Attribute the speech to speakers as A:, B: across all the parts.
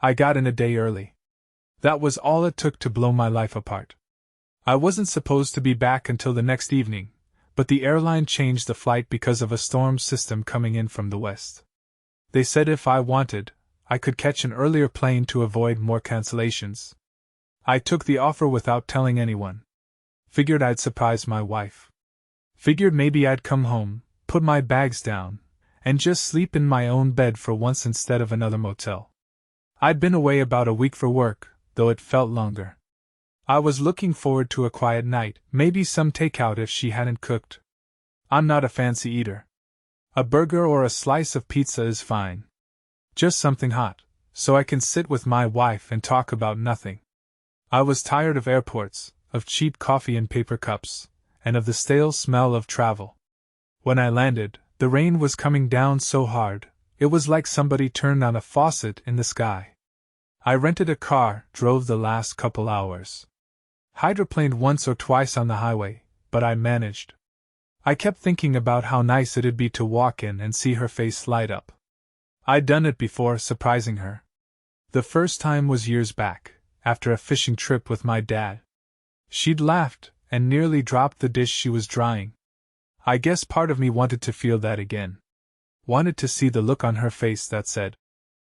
A: I got in a day early. That was all it took to blow my life apart. I wasn't supposed to be back until the next evening, but the airline changed the flight because of a storm system coming in from the west. They said if I wanted, I could catch an earlier plane to avoid more cancellations. I took the offer without telling anyone. Figured I'd surprise my wife. Figured maybe I'd come home, put my bags down, and just sleep in my own bed for once instead of another motel. I'd been away about a week for work, though it felt longer. I was looking forward to a quiet night, maybe some takeout if she hadn't cooked. I'm not a fancy eater. A burger or a slice of pizza is fine. Just something hot, so I can sit with my wife and talk about nothing. I was tired of airports, of cheap coffee in paper cups, and of the stale smell of travel. When I landed, the rain was coming down so hard, it was like somebody turned on a faucet in the sky. I rented a car, drove the last couple hours. Hydroplaned once or twice on the highway, but I managed. I kept thinking about how nice it'd be to walk in and see her face light up. I'd done it before, surprising her. The first time was years back, after a fishing trip with my dad. She'd laughed and nearly dropped the dish she was drying. I guess part of me wanted to feel that again. Wanted to see the look on her face that said,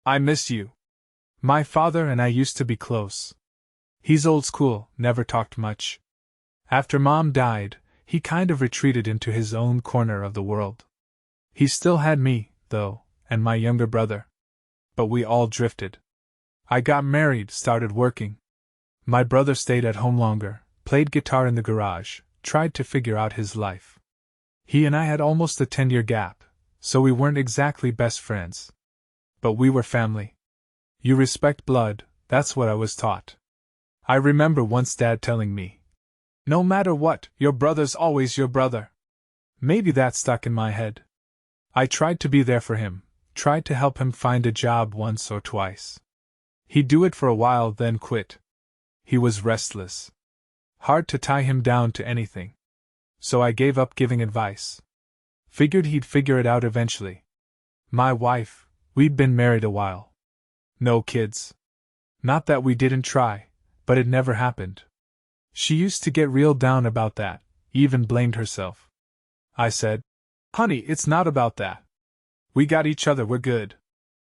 A: "I miss you." My father and I used to be close. He's old school, never talked much. After Mom died, he kind of retreated into his own corner of the world. He still had me, though, and my younger brother. But we all drifted. I got married, started working. My brother stayed at home longer, played guitar in the garage, tried to figure out his life. He and I had almost a 10-year gap, so we weren't exactly best friends. But we were family. You respect blood, that's what I was taught. I remember once Dad telling me, "No matter what, your brother's always your brother." Maybe that stuck in my head. I tried to be there for him, tried to help him find a job once or twice. He'd do it for a while, then quit. He was restless. Hard to tie him down to anything. So I gave up giving advice. Figured he'd figure it out eventually. My wife, we'd been married a while. No kids. Not that we didn't try, but it never happened. She used to get real down about that, even blamed herself. I said, "Honey, it's not about that. We got each other, we're good."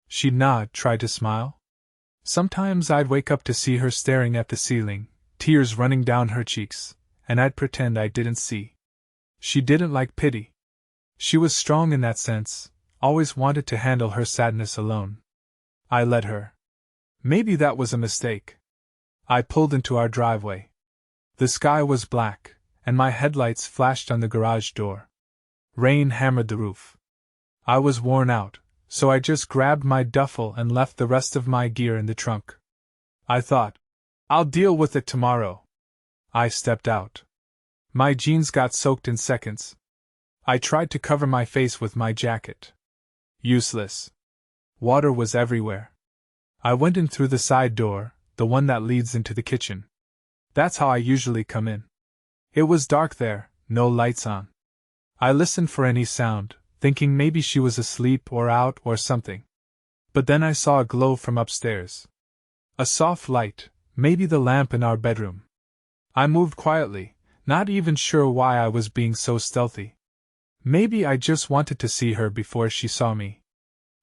A: She'd nod, try to smile. Sometimes I'd wake up to see her staring at the ceiling, tears running down her cheeks, and I'd pretend I didn't see. She didn't like pity. She was strong in that sense, always wanted to handle her sadness alone. I let her. Maybe that was a mistake. I pulled into our driveway. The sky was black, and my headlights flashed on the garage door. Rain hammered the roof. I was worn out, so I just grabbed my duffel and left the rest of my gear in the trunk. I thought, "I'll deal with it tomorrow." I stepped out. My jeans got soaked in seconds. I tried to cover my face with my jacket. Useless. Water was everywhere. I went in through the side door, the one that leads into the kitchen. That's how I usually come in. It was dark there, no lights on. I listened for any sound, thinking maybe she was asleep or out or something. But then I saw a glow from upstairs. A soft light, maybe the lamp in our bedroom. I moved quietly, not even sure why I was being so stealthy. Maybe I just wanted to see her before she saw me.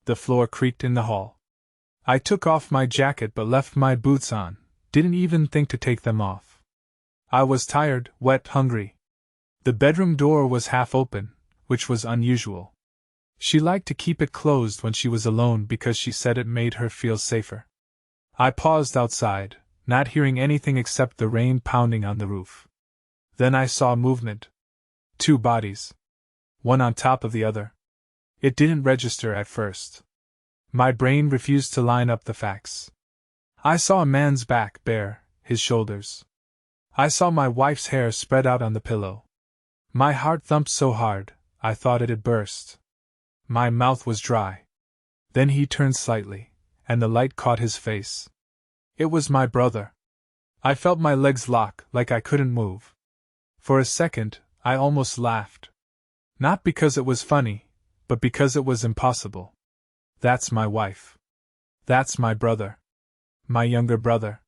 A: The floor creaked in the hall. I took off my jacket but left my boots on, didn't even think to take them off. I was tired, wet, hungry. The bedroom door was half open, which was unusual. She liked to keep it closed when she was alone because she said it made her feel safer. I paused outside, not hearing anything except the rain pounding on the roof. Then I saw movement. 2 bodies. One on top of the other. It didn't register at first. My brain refused to line up the facts. I saw a man's back bare, his shoulders. I saw my wife's hair spread out on the pillow. My heart thumped so hard, I thought it'd burst. My mouth was dry. Then he turned slightly, and the light caught his face. It was my brother. I felt my legs lock, like I couldn't move. For a second, I almost laughed. Not because it was funny, but because it was impossible. That's my wife. That's my brother. My younger brother.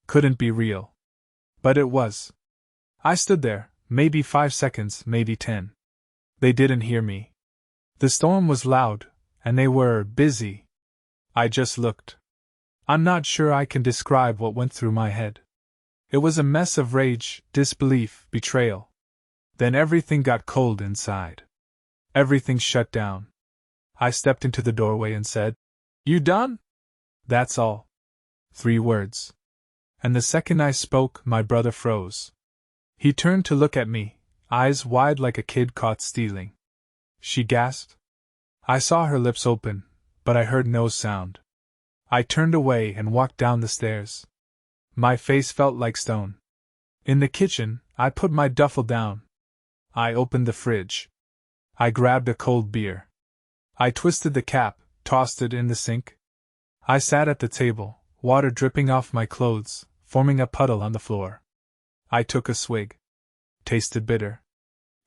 A: Couldn't be real. But it was. I stood there, maybe 5 seconds, maybe 10. They didn't hear me. The storm was loud, and they were busy. I just looked. I'm not sure I can describe what went through my head. It was a mess of rage, disbelief, betrayal. Then everything got cold inside. Everything shut down. I stepped into the doorway and said, "You done?" That's all. 3 words. And the second I spoke, my brother froze. He turned to look at me, eyes wide like a kid caught stealing. She gasped. I saw her lips open, but I heard no sound. I turned away and walked down the stairs. My face felt like stone. In the kitchen, I put my duffel down. I opened the fridge. I grabbed a cold beer. I twisted the cap, tossed it in the sink. I sat at the table, water dripping off my clothes, forming a puddle on the floor. I took a swig. Tasted bitter.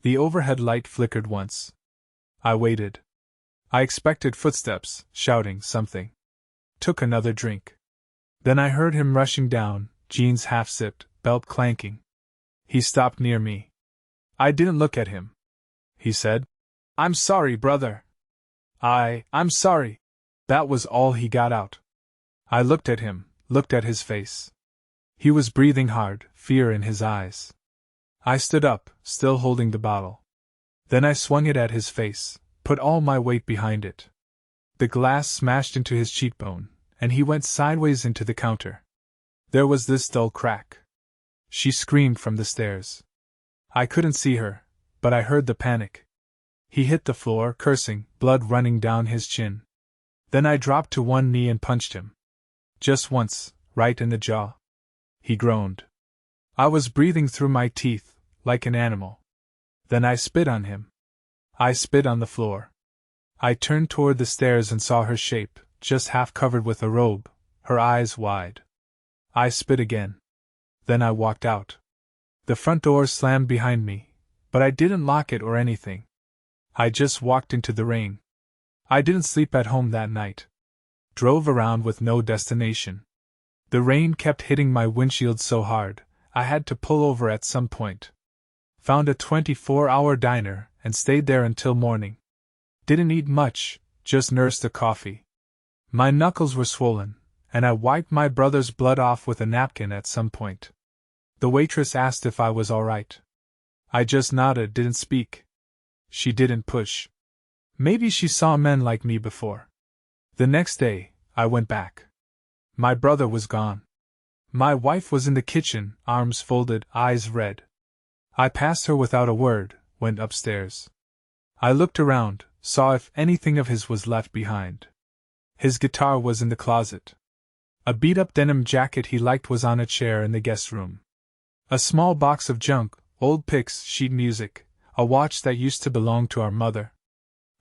A: The overhead light flickered once. I waited. I expected footsteps, shouting something. Took another drink. Then I heard him rushing down, jeans half-zipped, belt clanking. He stopped near me. I didn't look at him. He said, "I'm sorry, brother." I'm sorry." That was all he got out. I looked at him, looked at his face. He was breathing hard, fear in his eyes. I stood up, still holding the bottle. Then I swung it at his face, put all my weight behind it. The glass smashed into his cheekbone, and he went sideways into the counter. There was this dull crack. She screamed from the stairs. I couldn't see her, but I heard the panic. He hit the floor, cursing, blood running down his chin. Then I dropped to one knee and punched him. Just once, right in the jaw. He groaned. I was breathing through my teeth, like an animal. Then I spit on him. I spit on the floor. I turned toward the stairs and saw her shape, just half covered with a robe, her eyes wide. I spit again. Then I walked out. The front door slammed behind me, but I didn't lock it or anything. I just walked into the rain. I didn't sleep at home that night. Drove around with no destination. The rain kept hitting my windshield so hard, I had to pull over at some point. Found a 24-hour diner and stayed there until morning. Didn't eat much, just nursed a coffee. My knuckles were swollen, and I wiped my brother's blood off with a napkin at some point. The waitress asked if I was all right. I just nodded, didn't speak. She didn't push. Maybe she saw men like me before. The next day, I went back. My brother was gone. My wife was in the kitchen, arms folded, eyes red. I passed her without a word, went upstairs. I looked around, saw if anything of his was left behind. His guitar was in the closet. A beat-up denim jacket he liked was on a chair in the guest room. A small box of junk, old pics, sheet music, a watch that used to belong to our mother.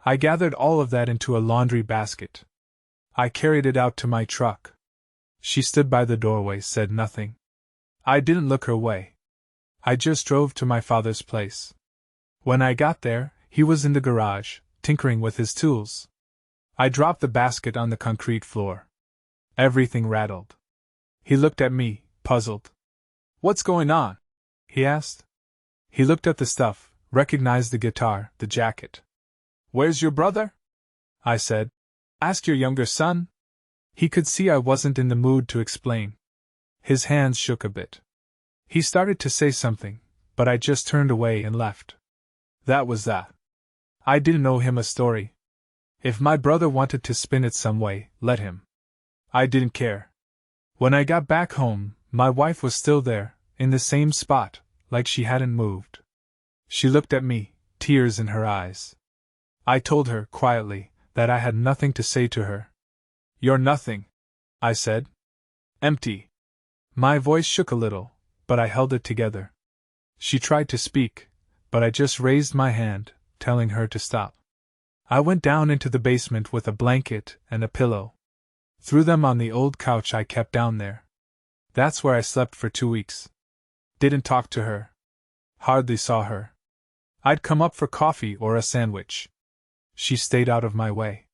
A: I gathered all of that into a laundry basket. I carried it out to my truck. She stood by the doorway, said nothing. I didn't look her way. I just drove to my father's place. When I got there, he was in the garage, tinkering with his tools. I dropped the basket on the concrete floor. Everything rattled. He looked at me, puzzled. "What's going on?" he asked. He looked at the stuff, recognized the guitar, the jacket. "Where's your brother?" I said. "Ask your younger son." He could see I wasn't in the mood to explain. His hands shook a bit. He started to say something, but I just turned away and left. That was that. I didn't owe him a story. If my brother wanted to spin it some way, let him. I didn't care. When I got back home, my wife was still there, in the same spot, like she hadn't moved. She looked at me, tears in her eyes. I told her, quietly, that I had nothing to say to her. "You're nothing," I said. "Empty." My voice shook a little, but I held it together. She tried to speak, but I just raised my hand, telling her to stop. I went down into the basement with a blanket and a pillow. Threw them on the old couch I kept down there. That's where I slept for 2 weeks. Didn't talk to her. Hardly saw her. I'd come up for coffee or a sandwich. She stayed out of my way.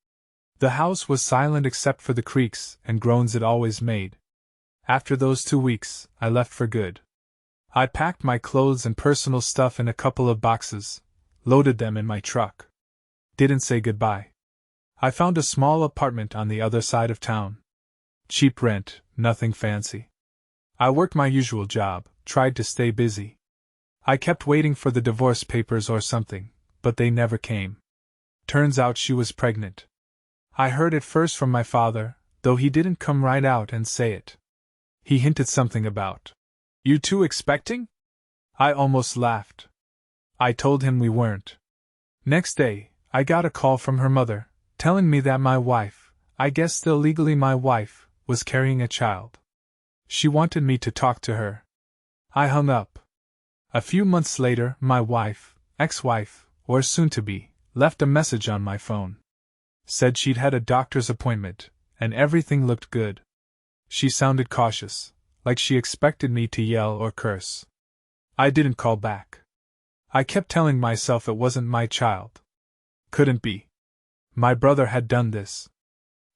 A: The house was silent except for the creaks and groans it always made, After those 2 weeks, I left for good. I packed my clothes and personal stuff in a couple of boxes, loaded them in my truck. Didn't say goodbye. I found a small apartment on the other side of town. Cheap rent, nothing fancy. I worked my usual job, tried to stay busy. I kept waiting for the divorce papers or something, but they never came. Turns out she was pregnant. I heard it first from my father, though he didn't come right out and say it. He hinted something about, "You two expecting?" I almost laughed. I told him we weren't. Next day, I got a call from her mother, telling me that my wife, I guess still legally my wife, was carrying a child. She wanted me to talk to her. I hung up. A few months later, my wife, ex-wife, or soon-to-be, left a message on my phone. Said she'd had a doctor's appointment, and everything looked good. She sounded cautious, like she expected me to yell or curse. I didn't call back. I kept telling myself it wasn't my child. Couldn't be. My brother had done this.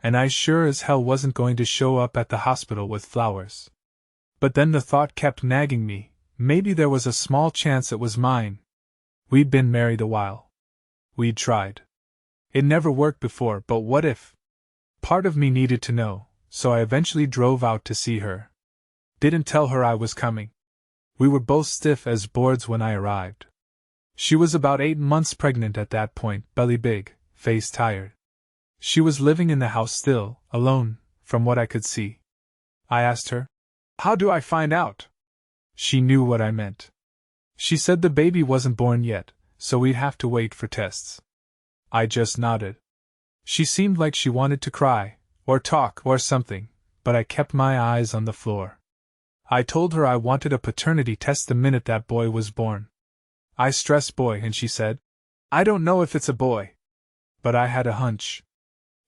A: And I sure as hell wasn't going to show up at the hospital with flowers. But then the thought kept nagging me, maybe there was a small chance it was mine. We'd been married a while. We'd tried. It never worked before, but what if? Part of me needed to know, so I eventually drove out to see her. Didn't tell her I was coming. We were both stiff as boards when I arrived. She was about 8 months pregnant at that point, belly big, face tired. She was living in the house still, alone, from what I could see. I asked her, "How do I find out?" She knew what I meant. She said the baby wasn't born yet, so we'd have to wait for tests. I just nodded. She seemed like she wanted to cry, or talk, or something, but I kept my eyes on the floor. I told her I wanted a paternity test the minute that boy was born. I stressed boy, and she said, "I don't know if it's a boy." But I had a hunch.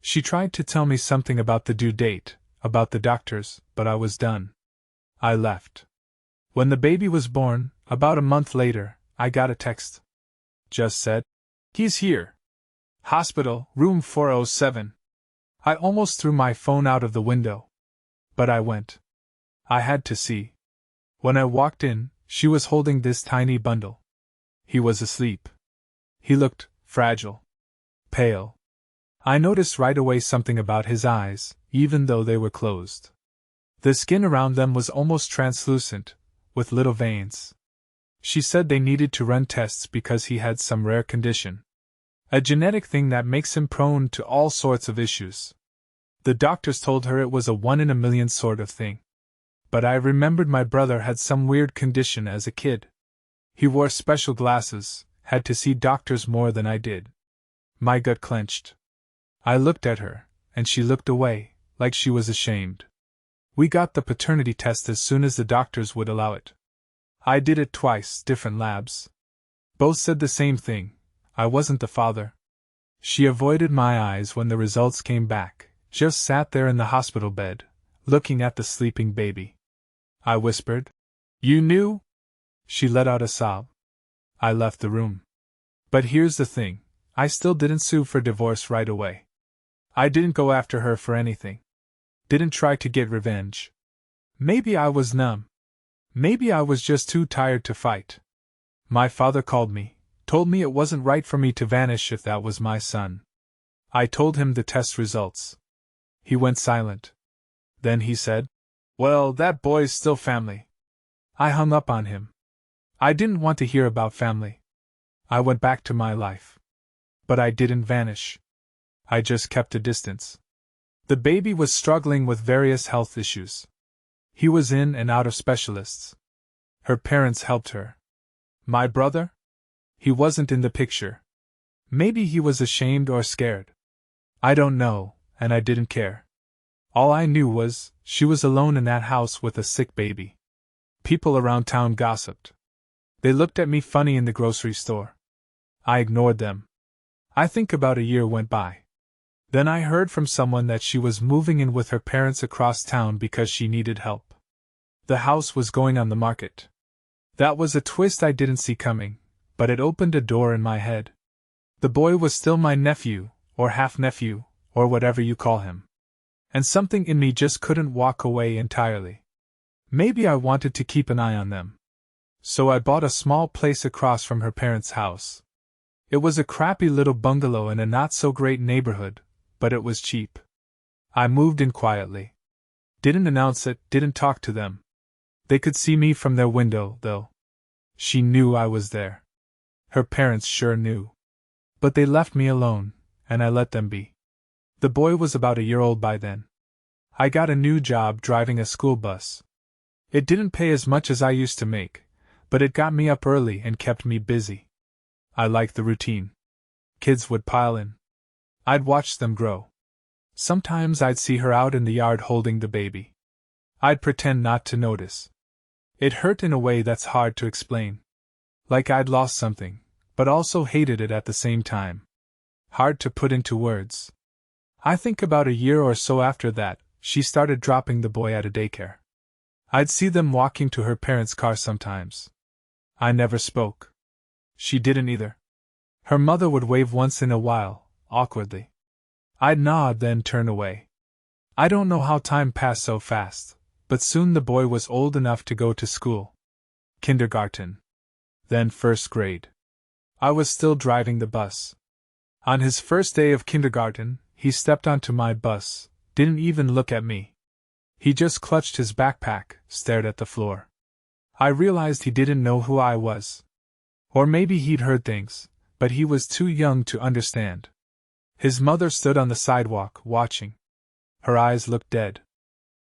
A: She tried to tell me something about the due date, about the doctors, but I was done. I left. When the baby was born, about a month later, I got a text. Just said, "He's here. Hospital, room 407. I almost threw my phone out of the window. But I went. I had to see. When I walked in, she was holding this tiny bundle. He was asleep. He looked fragile. Pale. I noticed right away something about his eyes, even though they were closed. The skin around them was almost translucent, with little veins. She said they needed to run tests because he had some rare condition. A genetic thing that makes him prone to all sorts of issues. The doctors told her it was a 1 in a million sort of thing. But I remembered my brother had some weird condition as a kid. He wore special glasses, had to see doctors more than I did. My gut clenched. I looked at her, and she looked away, like she was ashamed. We got the paternity test as soon as the doctors would allow it. I did it twice, different labs. Both said the same thing, I wasn't the father. She avoided my eyes when the results came back, just sat there in the hospital bed, looking at the sleeping baby. I whispered, "You knew?" She let out a sob. I left the room. But here's the thing, I still didn't sue for divorce right away. I didn't go after her for anything. Didn't try to get revenge. Maybe I was numb. Maybe I was just too tired to fight. My father called me, told me it wasn't right for me to vanish if that was my son. I told him the test results. He went silent. Then he said, "Well, that boy's still family." I hung up on him. I didn't want to hear about family. I went back to my life. But I didn't vanish. I just kept a distance. The baby was struggling with various health issues. He was in and out of specialists. Her parents helped her. My brother? He wasn't in the picture. Maybe he was ashamed or scared. I don't know, and I didn't care. All I knew was, she was alone in that house with a sick baby. People around town gossiped. They looked at me funny in the grocery store. I ignored them. I think about a year went by. Then I heard from someone that she was moving in with her parents across town because she needed help. The house was going on the market. That was a twist I didn't see coming, but it opened a door in my head. The boy was still my nephew, or half-nephew, or whatever you call him. And something in me just couldn't walk away entirely. Maybe I wanted to keep an eye on them. So I bought a small place across from her parents' house. It was a crappy little bungalow in a not-so-great neighborhood, but it was cheap. I moved in quietly. Didn't announce it, didn't talk to them. They could see me from their window, though. She knew I was there. Her parents sure knew. But they left me alone, and I let them be. The boy was about a year old by then. I got a new job driving a school bus. It didn't pay as much as I used to make, but it got me up early and kept me busy. I liked the routine. Kids would pile in. I'd watch them grow. Sometimes I'd see her out in the yard holding the baby. I'd pretend not to notice. It hurt in a way that's hard to explain. Like I'd lost something, but also hated it at the same time. Hard to put into words. I think about a year or so after that, she started dropping the boy at a daycare. I'd see them walking to her parents' car sometimes. I never spoke. She didn't either. Her mother would wave once in a while, awkwardly. I'd nod, then turn away. I don't know how time passed so fast, but soon the boy was old enough to go to school. Kindergarten. Then first grade. I was still driving the bus. On his first day of kindergarten, he stepped onto my bus, didn't even look at me. He just clutched his backpack, stared at the floor. I realized he didn't know who I was. Or maybe he'd heard things, but he was too young to understand. His mother stood on the sidewalk, watching. Her eyes looked dead.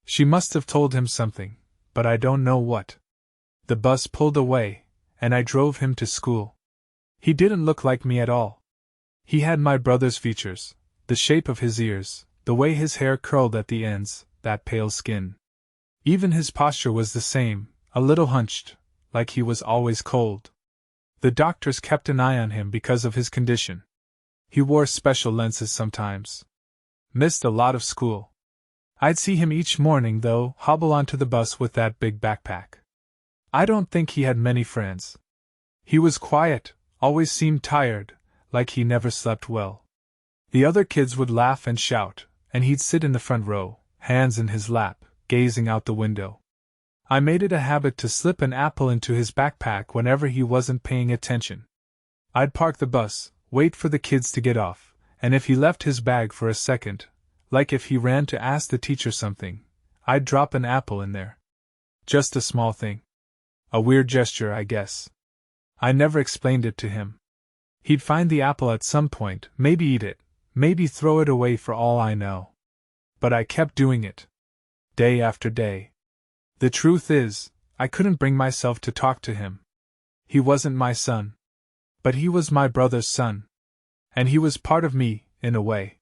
A: She must have told him something, but I don't know what. The bus pulled away, and I drove him to school. He didn't look like me at all. He had my brother's features, the shape of his ears, the way his hair curled at the ends, that pale skin. Even his posture was the same, a little hunched, like he was always cold. The doctors kept an eye on him because of his condition. He wore special lenses sometimes. Missed a lot of school. I'd see him each morning, though, hobble onto the bus with that big backpack. I don't think he had many friends. He was quiet, always seemed tired, like he never slept well. The other kids would laugh and shout, and he'd sit in the front row, hands in his lap, gazing out the window. I made it a habit to slip an apple into his backpack whenever he wasn't paying attention. I'd park the bus, wait for the kids to get off, and if he left his bag for a second, like if he ran to ask the teacher something, I'd drop an apple in there. Just a small thing. A weird gesture, I guess. I never explained it to him. He'd find the apple at some point, maybe eat it, maybe throw it away for all I know. But I kept doing it. Day after day. The truth is, I couldn't bring myself to talk to him. He wasn't my son. But he was my brother's son. And he was part of me, in a way.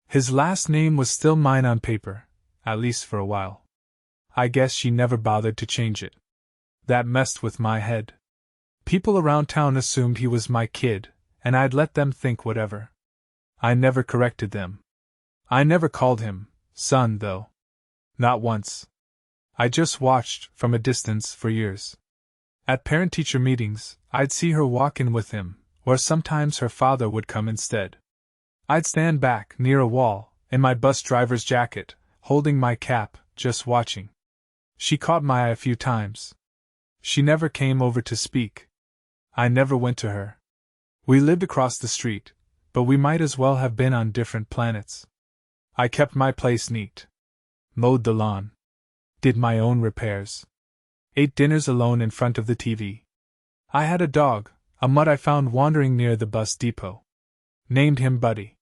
A: His last name was still mine on paper, at least for a while. I guess she never bothered to change it. That messed with my head. People around town assumed he was my kid, and I'd let them think whatever. I never corrected them. I never called him son, though. Not once. I just watched, from a distance, for years. At parent-teacher meetings, I'd see her walk in with him, or sometimes her father would come instead. I'd stand back, near a wall, in my bus driver's jacket, holding my cap, just watching. She caught my eye a few times. She never came over to speak. I never went to her. We lived across the street, but we might as well have been on different planets. I kept my place neat. Mowed the lawn. Did my own repairs. Ate dinners alone in front of the TV. I had a dog, a mutt I found wandering near the bus depot. Named him Buddy.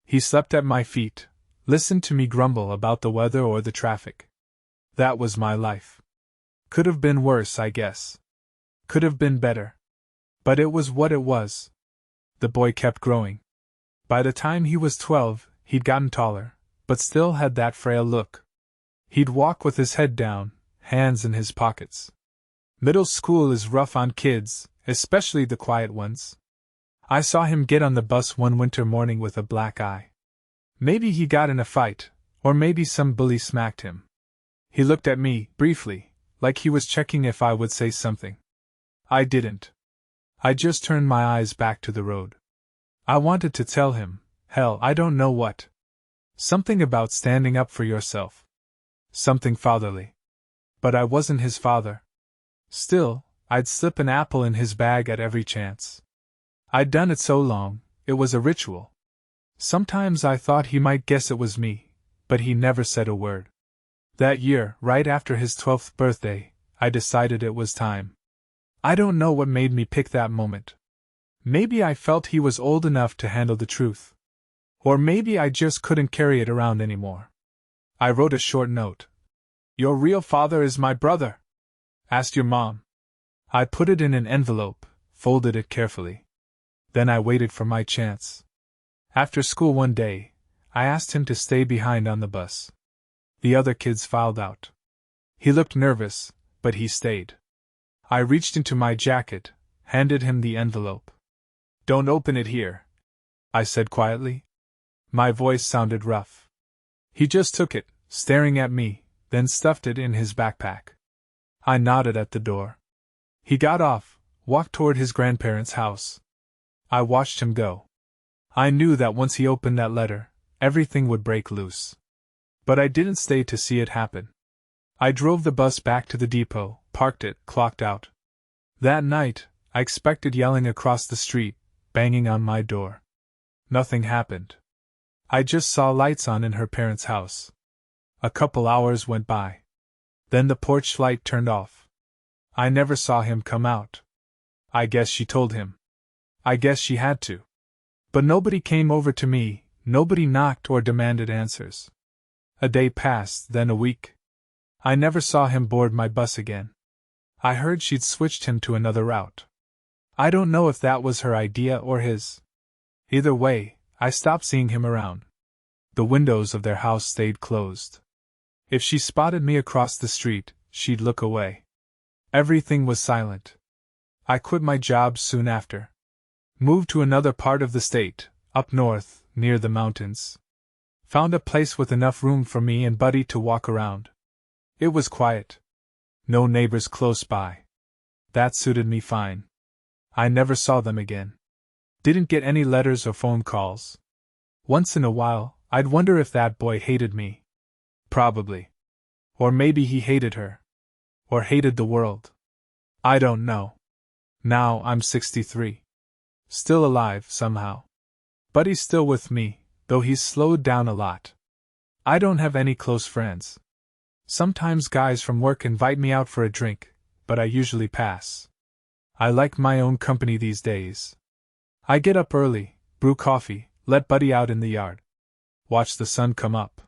A: He slept at my feet, listened to me grumble about the weather or the traffic. That was my life. Could have been worse, I guess. Could have been better. But it was what it was. The boy kept growing. By the time he was 12, he'd gotten taller, but still had that frail look. He'd walk with his head down, hands in his pockets. Middle school is rough on kids, especially the quiet ones. I saw him get on the bus one winter morning with a black eye. Maybe he got in a fight, or maybe some bully smacked him. He looked at me, briefly, like he was checking if I would say something. I didn't. I just turned my eyes back to the road. I wanted to tell him, hell, I don't know what. Something about standing up for yourself. Something fatherly. But I wasn't his father. Still, I'd slip an apple in his bag at every chance. I'd done it so long, it was a ritual. Sometimes I thought he might guess it was me, but he never said a word. That year, right after his 12th birthday, I decided it was time. I don't know what made me pick that moment. Maybe I felt he was old enough to handle the truth. Or maybe I just couldn't carry it around anymore. I wrote a short note. "Your real father is my brother. Asked your mom." I put it in an envelope, folded it carefully. Then I waited for my chance. After school one day, I asked him to stay behind on the bus. The other kids filed out. He looked nervous, but he stayed. I reached into my jacket, handed him the envelope. "Don't open it here," I said quietly. My voice sounded rough. He just took it, staring at me, then stuffed it in his backpack. I nodded at the door. He got off, walked toward his grandparents' house. I watched him go. I knew that once he opened that letter, everything would break loose. But I didn't stay to see it happen. I drove the bus back to the depot, parked it, clocked out. That night, I expected yelling across the street, banging on my door. Nothing happened. I just saw lights on in her parents' house. A couple hours went by. Then the porch light turned off. I never saw him come out. I guess she told him. I guess she had to. But nobody came over to me, nobody knocked or demanded answers. A day passed, then a week. I never saw him board my bus again. I heard she'd switched him to another route. I don't know if that was her idea or his. Either way, I stopped seeing him around. The windows of their house stayed closed. If she spotted me across the street, she'd look away. Everything was silent. I quit my job soon after. Moved to another part of the state, up north, near the mountains. Found a place with enough room for me and Buddy to walk around. It was quiet. No neighbors close by. That suited me fine. I never saw them again. Didn't get any letters or phone calls. Once in a while, I'd wonder if that boy hated me. Probably. Or maybe he hated her. Or hated the world. I don't know. Now I'm 63. Still alive, somehow. Buddy's still with me, though he's slowed down a lot. I don't have any close friends. Sometimes guys from work invite me out for a drink, but I usually pass. I like my own company these days. I get up early, brew coffee, let Buddy out in the yard. Watch the sun come up.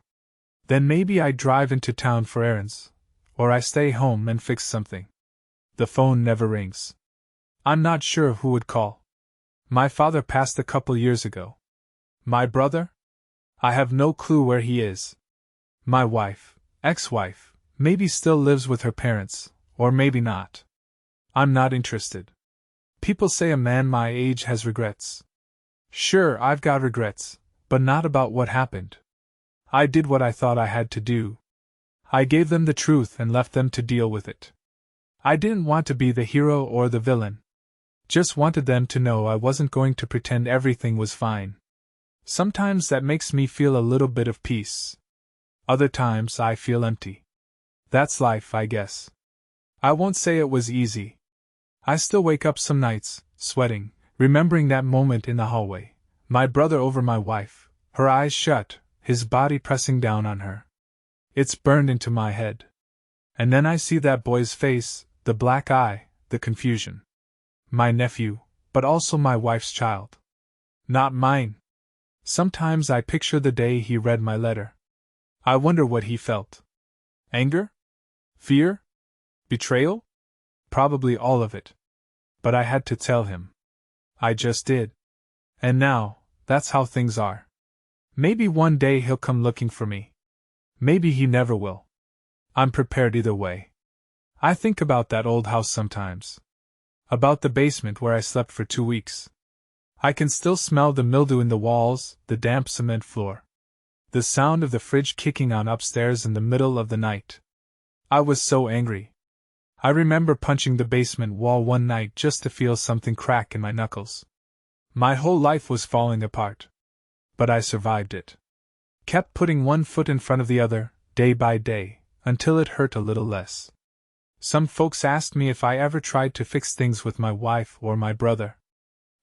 A: Then maybe I drive into town for errands, or I stay home and fix something. The phone never rings. I'm not sure who would call. My father passed a couple years ago. My brother? I have no clue where he is. My wife, ex-wife, maybe still lives with her parents, or maybe not. I'm not interested. People say a man my age has regrets. Sure, I've got regrets, but not about what happened. I did what I thought I had to do. I gave them the truth and left them to deal with it. I didn't want to be the hero or the villain. Just wanted them to know I wasn't going to pretend everything was fine. Sometimes that makes me feel a little bit of peace. Other times I feel empty. That's life, I guess. I won't say it was easy. I still wake up some nights, sweating, remembering that moment in the hallway. My brother over my wife, her eyes shut, his body pressing down on her. It's burned into my head. And then I see that boy's face, the black eye, the confusion. My nephew, but also my wife's child. Not mine. Sometimes I picture the day he read my letter. I wonder what he felt. Anger? Fear? Betrayal? Probably all of it. But I had to tell him. I just did. And now, that's how things are. Maybe one day he'll come looking for me. Maybe he never will. I'm prepared either way. I think about that old house sometimes. About the basement where I slept for 2 weeks. I can still smell the mildew in the walls, the damp cement floor. The sound of the fridge kicking on upstairs in the middle of the night. I was so angry. I remember punching the basement wall one night just to feel something crack in my knuckles. My whole life was falling apart. But I survived it. Kept putting one foot in front of the other, day by day, until it hurt a little less. Some folks asked me if I ever tried to fix things with my wife or my brother.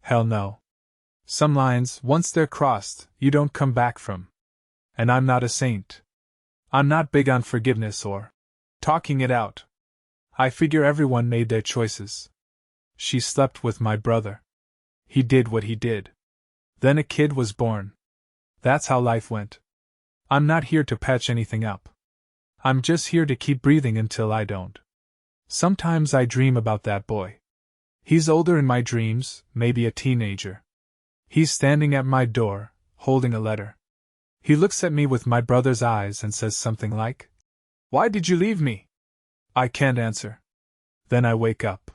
A: Hell no. Some lines, once they're crossed, you don't come back from. And I'm not a saint. I'm not big on forgiveness or talking it out. I figure everyone made their choices. She slept with my brother. He did what he did. Then a kid was born. That's how life went. I'm not here to patch anything up. I'm just here to keep breathing until I don't. Sometimes I dream about that boy. He's older in my dreams, maybe a teenager. He's standing at my door, holding a letter. He looks at me with my brother's eyes and says something like, "Why did you leave me?" I can't answer. Then I wake up.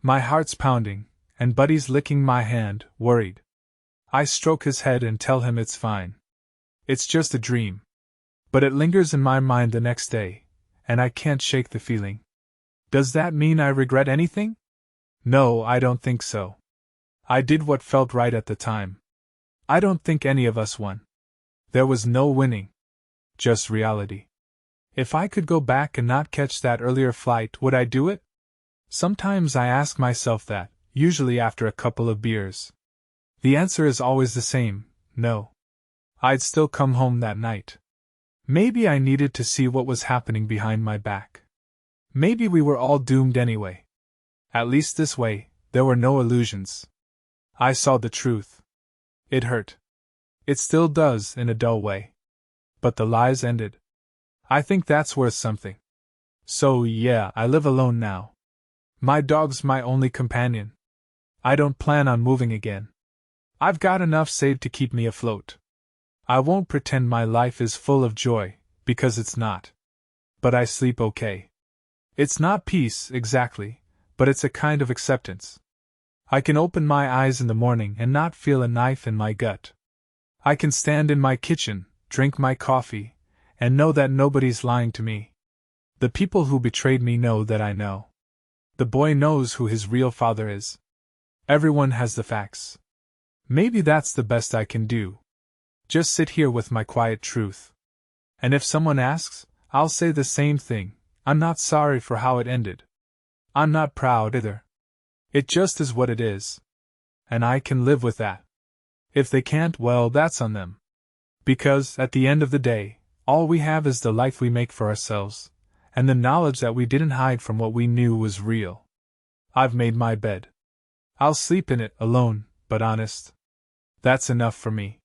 A: My heart's pounding, and Buddy's licking my hand, worried. I stroke his head and tell him it's fine. It's just a dream. But it lingers in my mind the next day, and I can't shake the feeling. Does that mean I regret anything? No, I don't think so. I did what felt right at the time. I don't think any of us won. There was no winning. Just reality. If I could go back and not catch that earlier flight, would I do it? Sometimes I ask myself that, usually after a couple of beers. The answer is always the same, no. I'd still come home that night. Maybe I needed to see what was happening behind my back. Maybe we were all doomed anyway. At least this way, there were no illusions. I saw the truth. It hurt. It still does in a dull way. But the lies ended. I think that's worth something. So yeah, I live alone now. My dog's my only companion. I don't plan on moving again. I've got enough saved to keep me afloat. I won't pretend my life is full of joy, because it's not. But I sleep okay. It's not peace, exactly, but it's a kind of acceptance. I can open my eyes in the morning and not feel a knife in my gut. I can stand in my kitchen, drink my coffee, and know that nobody's lying to me. The people who betrayed me know that I know. The boy knows who his real father is. Everyone has the facts. Maybe that's the best I can do. Just sit here with my quiet truth. And if someone asks, I'll say the same thing. I'm not sorry for how it ended. I'm not proud either. It just is what it is. And I can live with that. If they can't, well, that's on them. Because, at the end of the day, all we have is the life we make for ourselves, and the knowledge that we didn't hide from what we knew was real. I've made my bed. I'll sleep in it, alone, but honest. That's enough for me.